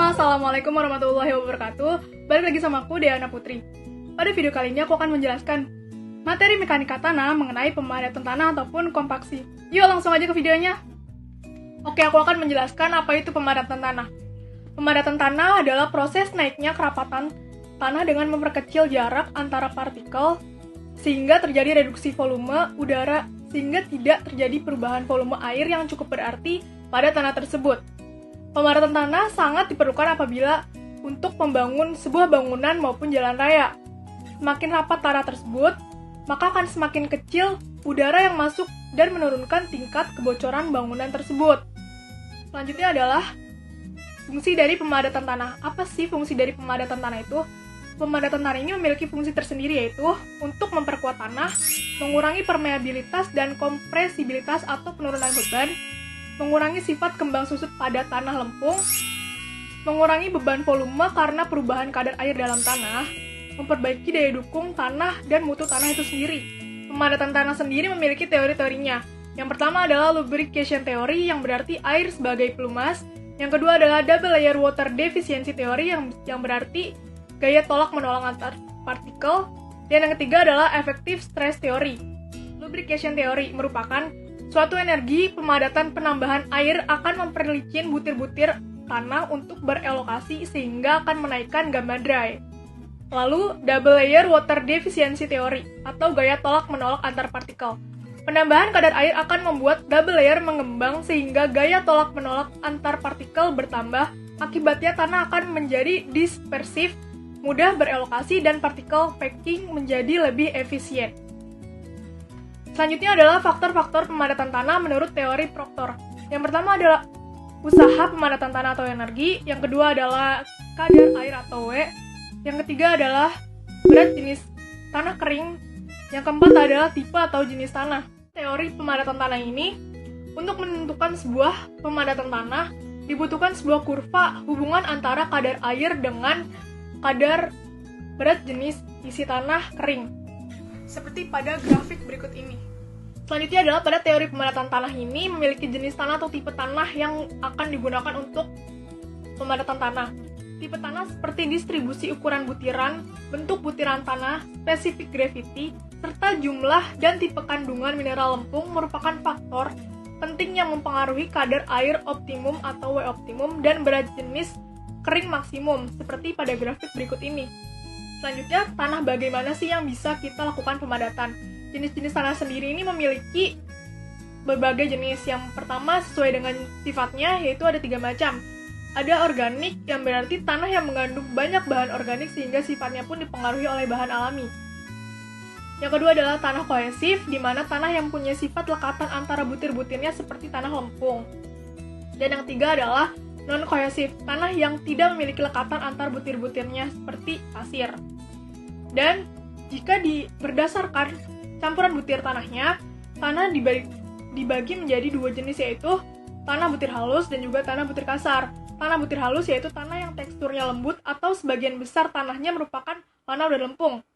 Halo, Assalamualaikum warahmatullahi wabarakatuh. Balik lagi sama aku, Deana Putri. Pada video kali ini aku akan menjelaskan materi mekanika tanah mengenai pemadatan tanah ataupun kompaksi. Yuk langsung aja ke videonya. Oke, aku akan menjelaskan apa itu pemadatan tanah. Pemadatan tanah adalah proses naiknya kerapatan tanah dengan memperkecil jarak antara partikel sehingga terjadi reduksi volume udara sehingga tidak terjadi perubahan volume air yang cukup berarti pada tanah tersebut. Pemadatan tanah sangat diperlukan apabila untuk membangun sebuah bangunan maupun jalan raya. Semakin rapat tanah tersebut, maka akan semakin kecil udara yang masuk dan menurunkan tingkat kebocoran bangunan tersebut. Selanjutnya adalah fungsi dari pemadatan tanah. Apa sih fungsi dari pemadatan tanah itu? Pemadatan tanah ini memiliki fungsi tersendiri yaitu untuk memperkuat tanah, mengurangi permeabilitas dan kompresibilitas atau penurunan beban, mengurangi sifat kembang susut pada tanah lempung, mengurangi beban volume karena perubahan kadar air dalam tanah, memperbaiki daya dukung tanah dan mutu tanah itu sendiri. Pemadatan tanah sendiri memiliki teori-teorinya. Yang pertama adalah lubrication theory yang berarti air sebagai pelumas. Yang kedua adalah double layer water deficiency theory yang berarti gaya tolak menolak antar partikel. Dan yang ketiga adalah effective stress theory. Lubrication theory merupakan suatu energi pemadatan penambahan air akan memperlicin butir-butir tanah untuk berelokasi sehingga akan menaikkan gamma dry. Lalu, double layer water deficiency theory atau gaya tolak menolak antar partikel. Penambahan kadar air akan membuat double layer mengembang sehingga gaya tolak menolak antar partikel bertambah. Akibatnya tanah akan menjadi dispersif, mudah berelokasi dan partikel packing menjadi lebih efisien. Selanjutnya adalah faktor-faktor pemadatan tanah menurut teori Proctor. Yang pertama adalah usaha pemadatan tanah atau energi, yang kedua adalah kadar air atau W, yang ketiga adalah berat jenis tanah kering, yang keempat adalah tipe atau jenis tanah. Teori pemadatan tanah ini, untuk menentukan sebuah pemadatan tanah, dibutuhkan sebuah kurva hubungan antara kadar air dengan kadar berat jenis isi tanah kering, seperti pada grafik berikut ini. Selanjutnya adalah pada teori pemadatan tanah ini memiliki jenis tanah atau tipe tanah yang akan digunakan untuk pemadatan tanah. Tipe tanah seperti distribusi ukuran butiran, bentuk butiran tanah, spesifik gravity, serta jumlah dan tipe kandungan mineral lempung merupakan faktor penting yang mempengaruhi kadar air optimum atau W optimum dan berat jenis kering maksimum, seperti pada grafik berikut ini. Selanjutnya, tanah bagaimana sih yang bisa kita lakukan pemadatan? Jenis-jenis tanah sendiri ini memiliki berbagai jenis. Yang pertama sesuai dengan sifatnya yaitu ada 3 macam. Ada organik yang berarti tanah yang mengandung banyak bahan organik sehingga sifatnya pun dipengaruhi oleh bahan alami. Yang kedua adalah tanah kohesif, di mana tanah yang punya sifat lekatan antara butir-butirnya seperti tanah lempung. Dan yang ketiga adalah non-kohesif, tanah yang tidak memiliki lekatan antar butir-butirnya seperti pasir. Dan jika berdasarkan campuran butir tanahnya, tanah dibagi menjadi 2 jenis yaitu tanah butir halus dan juga tanah butir kasar. Tanah butir halus yaitu tanah yang teksturnya lembut atau sebagian besar tanahnya merupakan tanah udah lempung.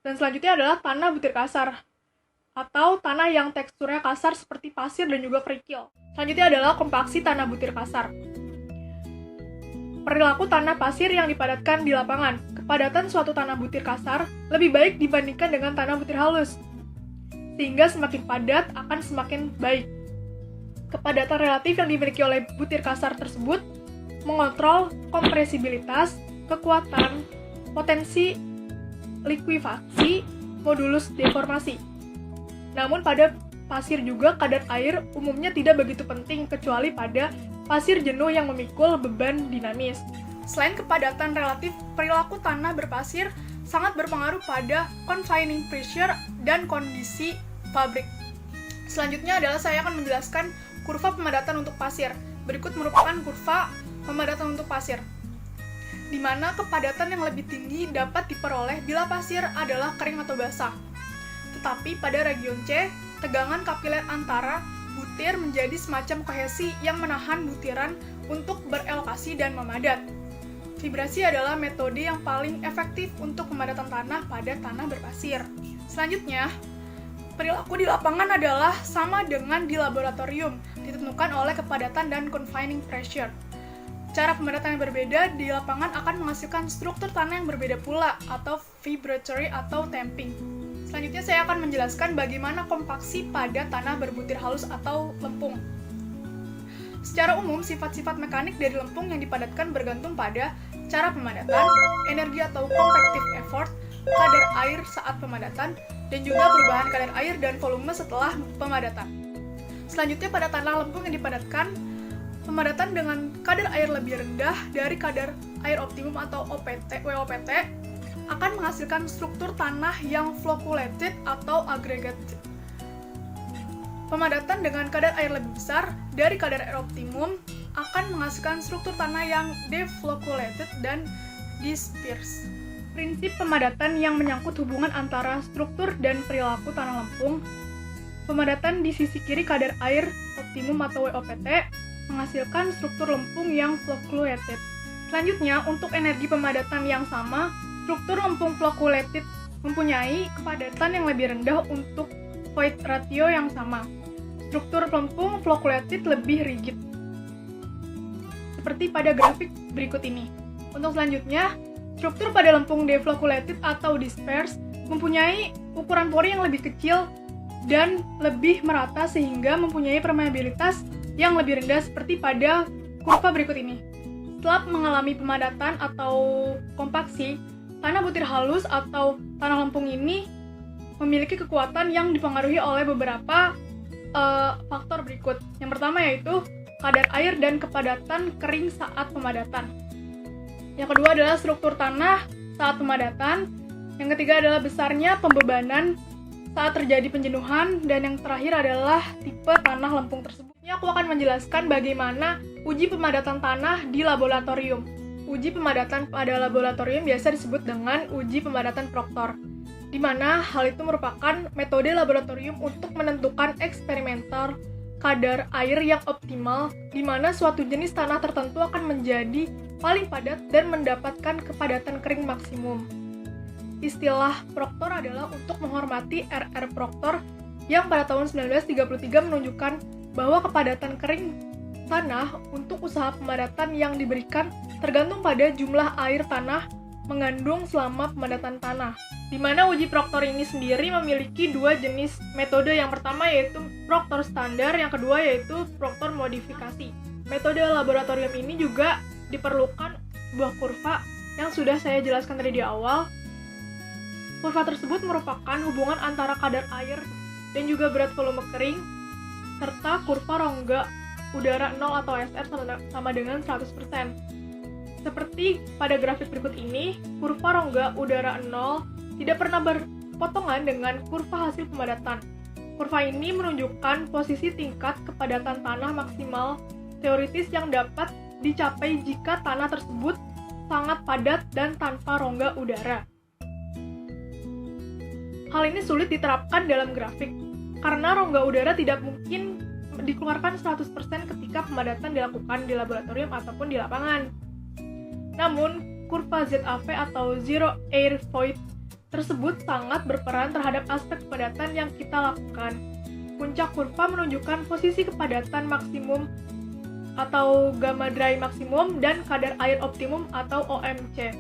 Dan selanjutnya adalah tanah butir kasar atau tanah yang teksturnya kasar seperti pasir dan juga kerikil. Selanjutnya adalah kompaksi tanah butir kasar. Perilaku tanah pasir yang dipadatkan di lapangan. Kepadatan suatu tanah butir kasar lebih baik dibandingkan dengan tanah butir halus, sehingga semakin padat akan semakin baik. Kepadatan relatif yang dimiliki oleh butir kasar tersebut mengontrol kompresibilitas, kekuatan, potensi likuifaksi, modulus deformasi. Namun pada pasir juga kadar air umumnya tidak begitu penting kecuali pada pasir jenuh yang memikul beban dinamis. Selain kepadatan relatif, perilaku tanah berpasir sangat berpengaruh pada confining pressure dan kondisi fabrik. Selanjutnya adalah saya akan menjelaskan kurva pemadatan untuk pasir. Berikut merupakan kurva pemadatan untuk pasir, di mana kepadatan yang lebih tinggi dapat diperoleh bila pasir adalah kering atau basah. Tetapi pada region C, tegangan kapiler antara butir menjadi semacam kohesi yang menahan butiran untuk berelokasi dan memadat. Vibrasi adalah metode yang paling efektif untuk pemadatan tanah pada tanah berpasir. Selanjutnya, perilaku di lapangan adalah sama dengan di laboratorium, ditentukan oleh kepadatan dan confining pressure. cara pemadatan yang berbeda di lapangan akan menghasilkan struktur tanah yang berbeda pula, atau vibratory atau tamping. Selanjutnya saya akan menjelaskan bagaimana kompaksi pada tanah berbutir halus atau lempung. Secara umum, sifat-sifat mekanik dari lempung yang dipadatkan bergantung pada cara pemadatan, energi atau convective effort, kadar air saat pemadatan, dan juga perubahan kadar air dan volume setelah pemadatan. Selanjutnya, pada tanah lempung yang dipadatkan, pemadatan dengan kadar air lebih rendah dari kadar air optimum atau WOPT akan menghasilkan struktur tanah yang flocculated atau aggregated. Pemadatan dengan kadar air lebih besar dari kadar air optimum akan menghasilkan struktur tanah yang deflocculated dan dispersed. Prinsip pemadatan yang menyangkut hubungan antara struktur dan perilaku tanah lempung. Pemadatan di sisi kiri kadar air optimum atau WOPT menghasilkan struktur lempung yang flocculated. Selanjutnya, untuk energi pemadatan yang sama, struktur lempung flocculated mempunyai kepadatan yang lebih rendah untuk void ratio yang sama. Struktur lempung flocculated lebih rigid, seperti pada grafik berikut ini. Untuk selanjutnya, struktur pada lempung deflocculated atau dispersed mempunyai ukuran pori yang lebih kecil dan lebih merata sehingga mempunyai permeabilitas yang lebih rendah seperti pada kurva berikut ini. Setelah mengalami pemadatan atau kompaksi, tanah butir halus atau tanah lempung ini memiliki kekuatan yang dipengaruhi oleh beberapa faktor berikut. Yang pertama yaitu kadar air dan kepadatan kering saat pemadatan. Yang kedua adalah struktur tanah saat pemadatan. Yang ketiga adalah besarnya pembebanan saat terjadi penjenuhan. Dan yang terakhir adalah tipe tanah lempung tersebut. Ini aku akan menjelaskan bagaimana uji pemadatan tanah di laboratorium. Uji pemadatan pada laboratorium biasa disebut dengan uji pemadatan Proctor, di mana hal itu merupakan metode laboratorium untuk menentukan eksperimental kadar air yang optimal, di mana suatu jenis tanah tertentu akan menjadi paling padat dan mendapatkan kepadatan kering maksimum. Istilah Proctor adalah untuk menghormati R.R. Proctor yang pada tahun 1933 menunjukkan bahwa kepadatan kering tanah untuk usaha pemadatan yang diberikan tergantung pada jumlah air tanah mengandung selama pemadatan tanah. Di mana uji Proctor ini sendiri memiliki dua jenis metode. Yang pertama yaitu Proctor standar, yang kedua yaitu Proctor modifikasi. Metode laboratorium ini juga diperlukan sebuah kurva yang sudah saya jelaskan tadi di awal. Kurva tersebut merupakan hubungan antara kadar air dan juga berat volume kering, serta kurva rongga udara 0 atau SR sama dengan 100%. Seperti pada grafik berikut ini, kurva rongga udara 0 tidak pernah berpotongan dengan kurva hasil pemadatan. Kurva ini menunjukkan posisi tingkat kepadatan tanah maksimal teoritis yang dapat dicapai jika tanah tersebut sangat padat dan tanpa rongga udara. Hal ini sulit diterapkan dalam grafik, karena rongga udara tidak mungkin dikeluarkan 100% ketika pemadatan dilakukan di laboratorium ataupun di lapangan. Namun, kurva ZAV atau Zero Air Void tersebut sangat berperan terhadap aspek kepadatan yang kita lakukan. Puncak kurva menunjukkan posisi kepadatan maksimum atau gamma dry maksimum dan kadar air optimum atau OMC,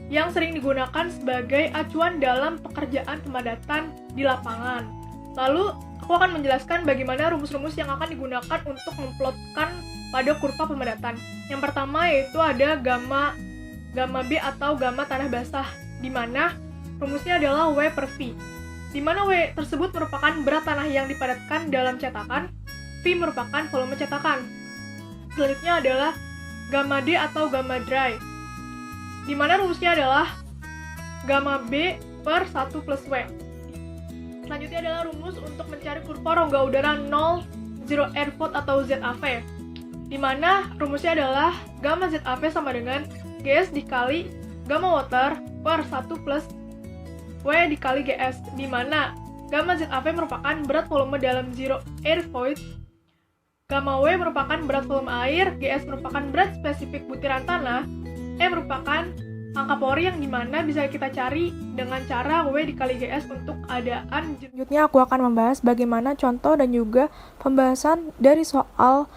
yang sering digunakan sebagai acuan dalam pekerjaan pemadatan di lapangan. Lalu, aku akan menjelaskan bagaimana rumus-rumus yang akan digunakan untuk memplotkan pada kurva pemadatan. Yang pertama yaitu ada gamma B atau gamma tanah basah, di mana rumusnya adalah W per V, di mana W tersebut merupakan berat tanah yang dipadatkan dalam cetakan, V merupakan volume cetakan. Selanjutnya adalah gamma D atau gamma dry, di mana rumusnya adalah gamma B per 1 plus W. Selanjutnya adalah rumus untuk mencari kurva rongga udara 0 Zero Air Void atau ZAV, di mana rumusnya adalah gamma ZAV sama dengan GS dikali gamma water per 1 plus W dikali GS, di mana gamma ZAV merupakan berat volume dalam Zero Air Void, gamma W merupakan berat volume air, GS merupakan berat spesifik butiran tanah, E merupakan angka pori yang dimana bisa kita cari dengan cara W dikali GS untuk keadaan. Selanjutnya aku akan membahas bagaimana contoh dan juga pembahasan dari soal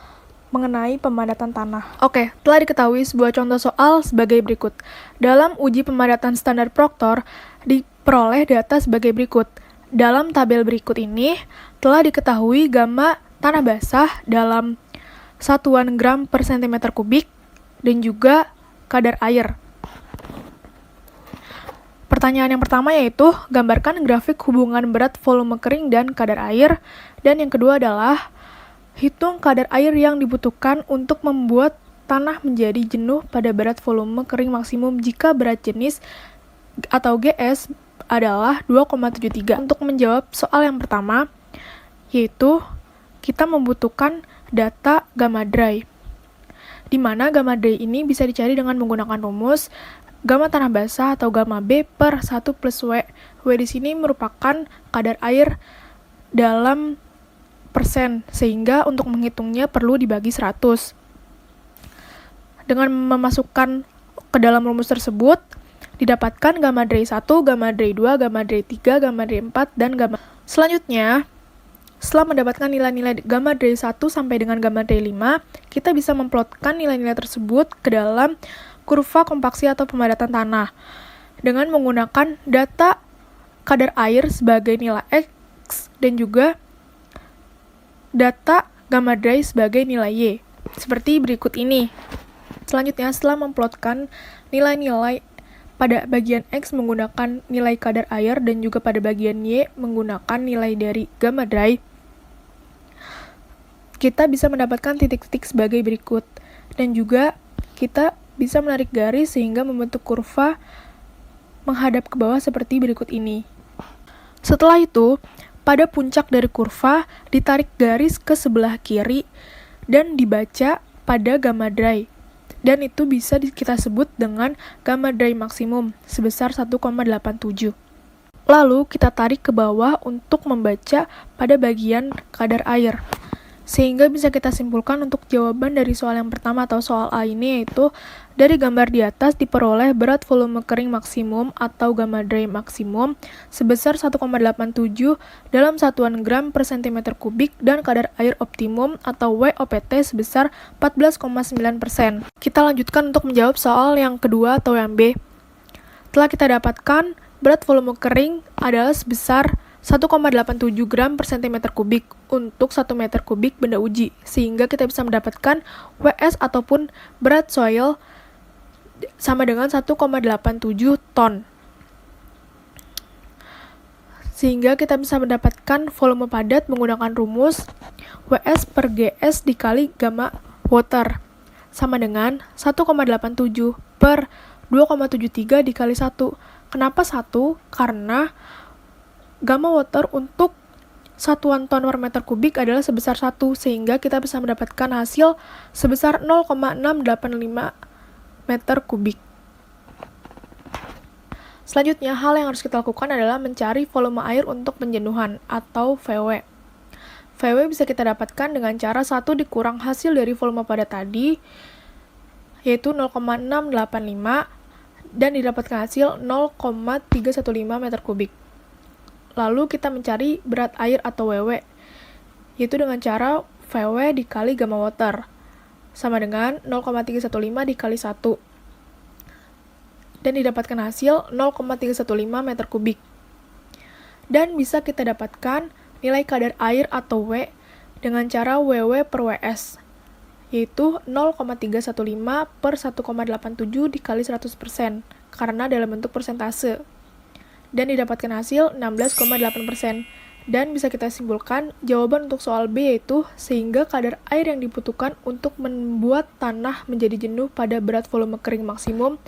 mengenai pemadatan tanah. Oke, telah diketahui sebuah contoh soal sebagai berikut. Dalam uji pemadatan standar Proctor, diperoleh data sebagai berikut. Dalam tabel berikut ini, telah diketahui gamma tanah basah dalam satuan gram per sentimeter kubik dan juga kadar air. Pertanyaan yang pertama yaitu, gambarkan grafik hubungan berat volume kering dan kadar air. Dan yang kedua adalah, hitung kadar air yang dibutuhkan untuk membuat tanah menjadi jenuh pada berat volume kering maksimum jika berat jenis atau GS adalah 2,73. Untuk menjawab soal yang pertama, yaitu kita membutuhkan data gamma dry, di mana gamma dry ini bisa dicari dengan menggunakan rumus gamma tanah basah atau gamma B per 1 plus W. W di sini merupakan kadar air dalam persen, sehingga untuk menghitungnya perlu dibagi 100. Dengan memasukkan ke dalam rumus tersebut, didapatkan gamma dry 1, gamma dry 2, gamma dry 3, gamma dry 4, dan gamma. Selanjutnya, setelah mendapatkan nilai-nilai gamma dry 1 sampai dengan gamma dry 5, kita bisa memplotkan nilai-nilai tersebut ke dalam kurva kompaksi atau pemadatan tanah dengan menggunakan data kadar air sebagai nilai X dan juga data gamma dry sebagai nilai Y, seperti berikut ini. Selanjutnya, setelah memplotkan nilai-nilai pada bagian X menggunakan nilai kadar air dan juga pada bagian Y menggunakan nilai dari gamma dry, kita bisa mendapatkan titik-titik sebagai berikut. Dan juga kita bisa menarik garis sehingga membentuk kurva menghadap ke bawah seperti berikut ini. Setelah itu, pada puncak dari kurva ditarik garis ke sebelah kiri dan dibaca pada gamma dry. Dan itu bisa kita sebut dengan gamma dry maksimum sebesar 1,87. Lalu kita tarik ke bawah untuk membaca pada bagian kadar air. Sehingga bisa kita simpulkan untuk jawaban dari soal yang pertama atau soal A ini, yaitu dari gambar di atas diperoleh berat volume kering maksimum atau gamma dry maksimum sebesar 1,87 dalam satuan gram per sentimeter kubik dan kadar air optimum atau WOPT sebesar 14,9%. Kita lanjutkan untuk menjawab soal yang kedua atau yang B. Telah kita dapatkan berat volume kering adalah sebesar 1,87 gram per sentimeter kubik untuk 1 meter kubik benda uji, sehingga kita bisa mendapatkan WS ataupun berat soil sama dengan 1,87 ton. Sehingga kita bisa mendapatkan volume padat menggunakan rumus WS per GS dikali gamma water sama dengan 1,87 per 2,73 dikali 1. Kenapa 1? Karena gamma water untuk satuan ton per meter kubik adalah sebesar 1, sehingga kita bisa mendapatkan hasil sebesar 0,685 meter kubik. Selanjutnya, hal yang harus kita lakukan adalah mencari volume air untuk penjenuhan atau VW. VW bisa kita dapatkan dengan cara 1 dikurang hasil dari volume padat tadi, yaitu 0,685, dan didapatkan hasil 0,315 meter kubik. Lalu kita mencari berat air atau WW, yaitu dengan cara VW dikali gamma water, sama dengan 0,315 dikali 1. Dan didapatkan hasil 0,315 meter kubik. Dan bisa kita dapatkan nilai kadar air atau W dengan cara WW per WS, yaitu 0,315 per 1,87 dikali 100%, karena dalam bentuk persentase. Dan didapatkan hasil 16,8%. Dan bisa kita simpulkan jawaban untuk soal B yaitu sehingga kadar air yang dibutuhkan untuk membuat tanah menjadi jenuh pada berat volume kering maksimum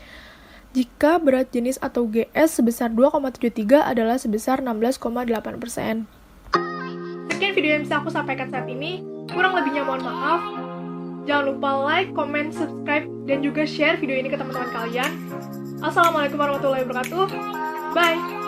jika berat jenis atau GS sebesar 2,73 adalah sebesar 16,8%. Sekian video yang bisa aku sampaikan saat ini. Kurang lebihnya mohon maaf. Jangan lupa like, comment, subscribe, dan juga share video ini ke teman-teman kalian. Assalamualaikum warahmatullahi wabarakatuh. Bye!